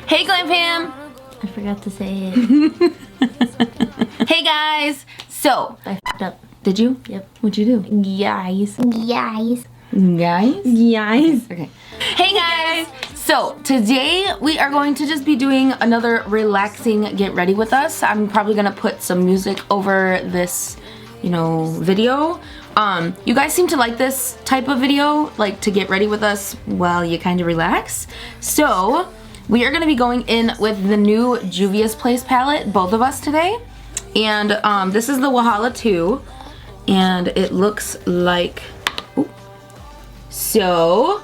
Hey GLAMFAM! I forgot to say it. Hey guys! So, I f***ed up. did you? Yep. What'd you do? Guys. Guys? Guys. Okay. Hey guys! So, today we are going to just be doing another relaxing get ready with us. I'm probably gonna put some music over this, video. You guys seem to like this type of video, like to get ready with us while you kind of relax. So, we are gonna be going in with the new Juvia's Place palette, both of us today. And this is the Wahala 2. And it looks like, so,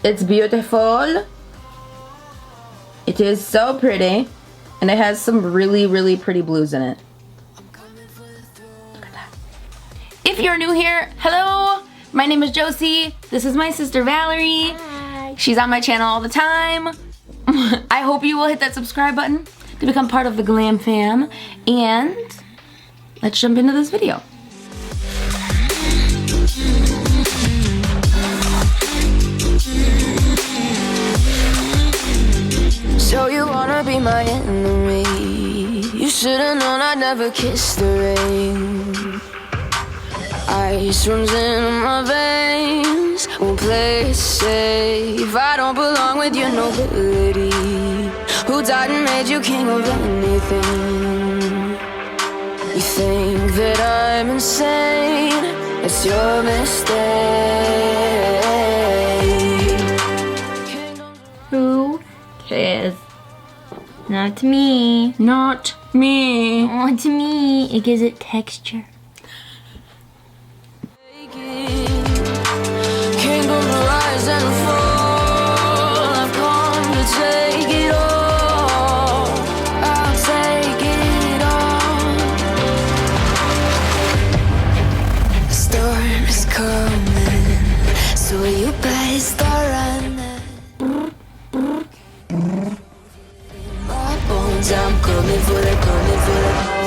it's beautiful. It is so pretty. And it has some really, really pretty blues in it. Look at that. If you're new here, hello. My name is Josie. This is my sister Valerie. Hi. She's on my channel all the time. I hope you will hit that subscribe button to become part of the Glam Fam. And let's jump into this video. So you wanna be my enemy? You should've known I'd never kiss the rain. Ice runs in my veins. Won't play it safe. I don't belong with your nobility. Who died and made you king of anything? You think that I'm insane? It's your mistake. Who cares? Not to me. Not me. Not to me. It gives it texture. Kingdoms rise and fall. I've come to take it all. I'll take it all. The storm is coming, so you better start running. My bones, I'm coming for the, coming for the.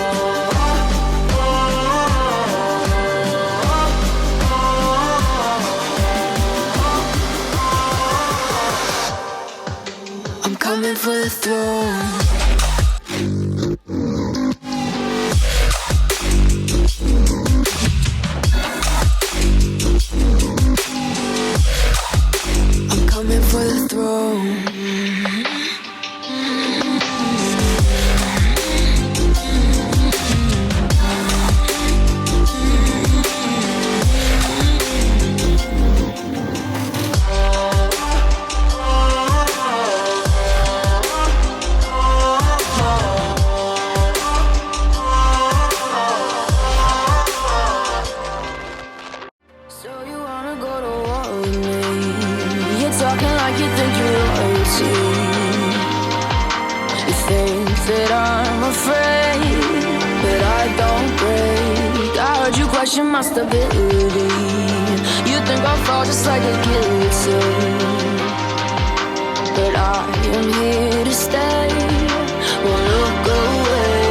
I'm coming for the throne. I'm coming for the throne. So you wanna go to war with me? You're talking like you think you're royalty. You think that I'm afraid, but I don't break. I heard you question my stability. You think I'll fall just like a guillotine, but I am here to stay. Won't look away.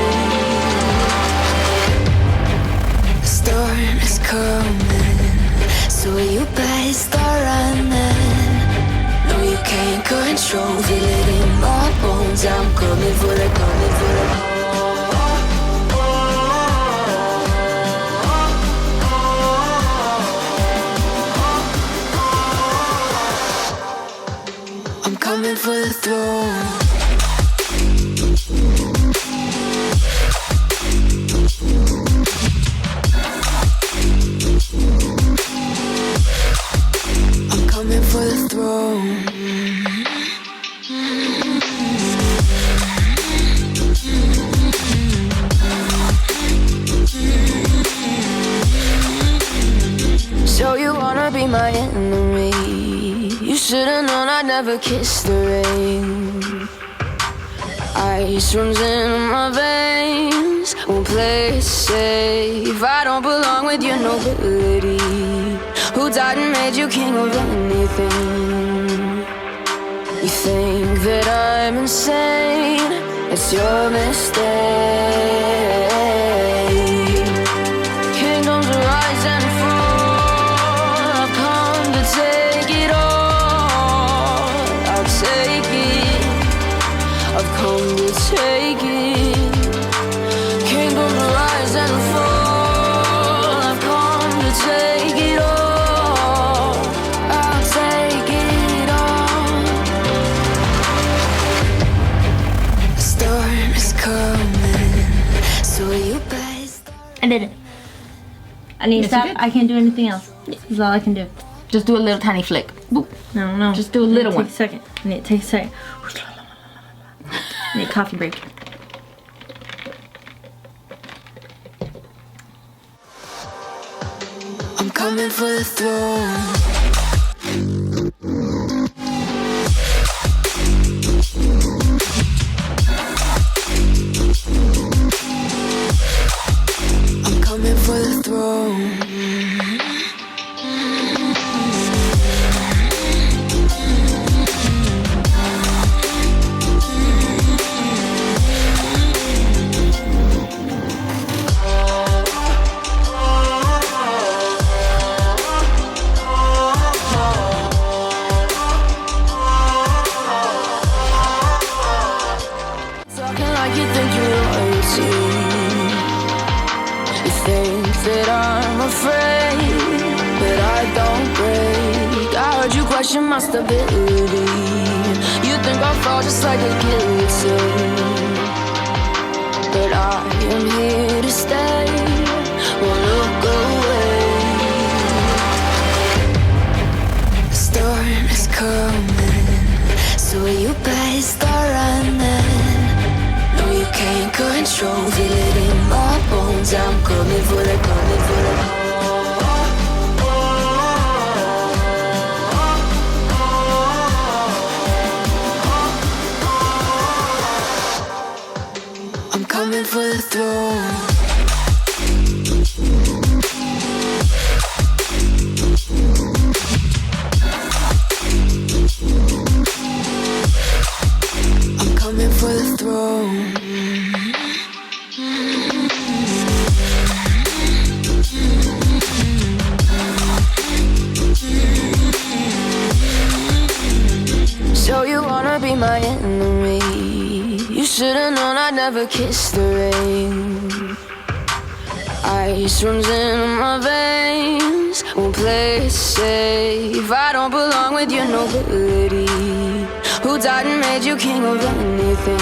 The storm is coming, so you better start running. No, you can't control, feel it in my bones. I'm coming for the, coming for the. I'm coming for the throne. I'm coming for the throne. So you wanna be my enemy? You should've known I'd never kiss the rain. Ice runs in my veins. Won't play it safe. I don't belong with your nobility. Who died and made you king of anything? You think that I'm insane? It's your mistake. Kingdoms rise and fall. I've come to take it all. I'll take it. come to take it. Kingdoms rise and fall. I've come to take it all. I'll take it all. A storm is coming, so you best. I did it. I need to Yes, you stop. did. I can't do anything else. That's all I can do. Just do a little tiny flick. Boop. No. Just do a little one. Take a second. I need to take a second. I need a coffee break. I'm coming for the throne. I'm coming for the throne. Talking like you think you're royalty. You think that I'm afraid, but I don't break. I heard you question my stability. You think I'll fall just like a guillotine, but I am here to stay. Won't look away. The storm is coming, so you better start running. No, you can't control, feel it in my bones. I'm coming for the, coming for the. I'm coming for the throne. I'm coming for the throne. So you wanna be my enemy? You should've known I'd never kiss the rain. Ice runs in my veins, won't play it safe. I don't belong with your nobility. Who died and made you king of anything?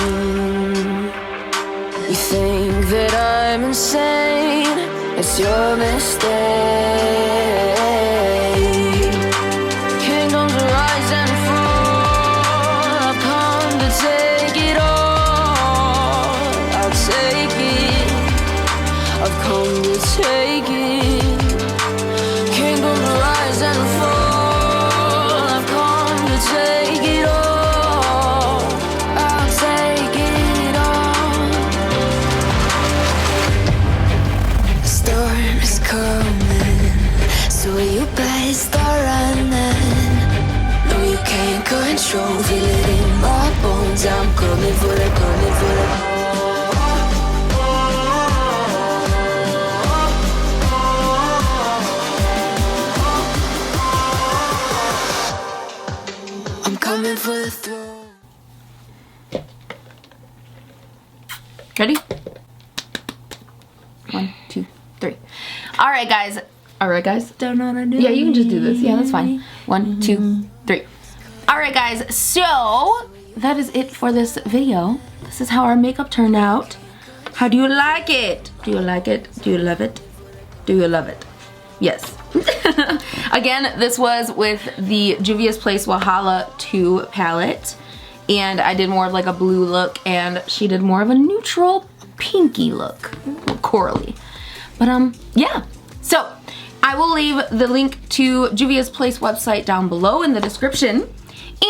You think that I'm insane? It's your mistake. Kingdoms rise and fall. I've come to take it all. I'll take it. I've come to take it. Kingdoms rise and fall. I've come to take it all. I'll take it all. The storm is coming, so you better start running. No, you can't control, feel it in my bones. I'm coming for the, coming for the. I'm coming for the throne. Ready? 1, 2, 3. All right, guys. All right, guys. Don't know what to do. Yeah, you can just do this. Yeah, that's fine. 1, 2, 3. All right, guys. So that is it for this video. This is how our makeup turned out. How do you like it? Do you like it? Do you love it? Do you love it? Yes. Again, this was with the Juvia's Place Wahala 2 palette. And I did more of like a blue look, and she did more of a neutral pinky look. Corally. But yeah. So I will leave the link to Juvia's Place website down below in the description.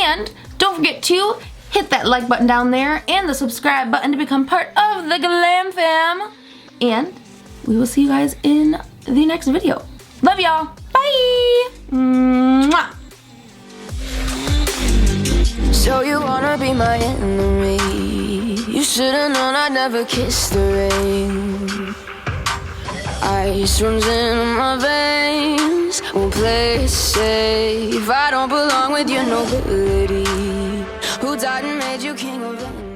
And don't forget to hit that like button down there and the subscribe button to become part of the Glam Fam. And we will see you guys in the next video. Love y'all. Bye. Mwah. So you wanna be my enemy? You should've known I'd never kiss the rain. Ice runs in my veins, won't play it safe. I don't belong with your nobility. Who died and made you king of anything?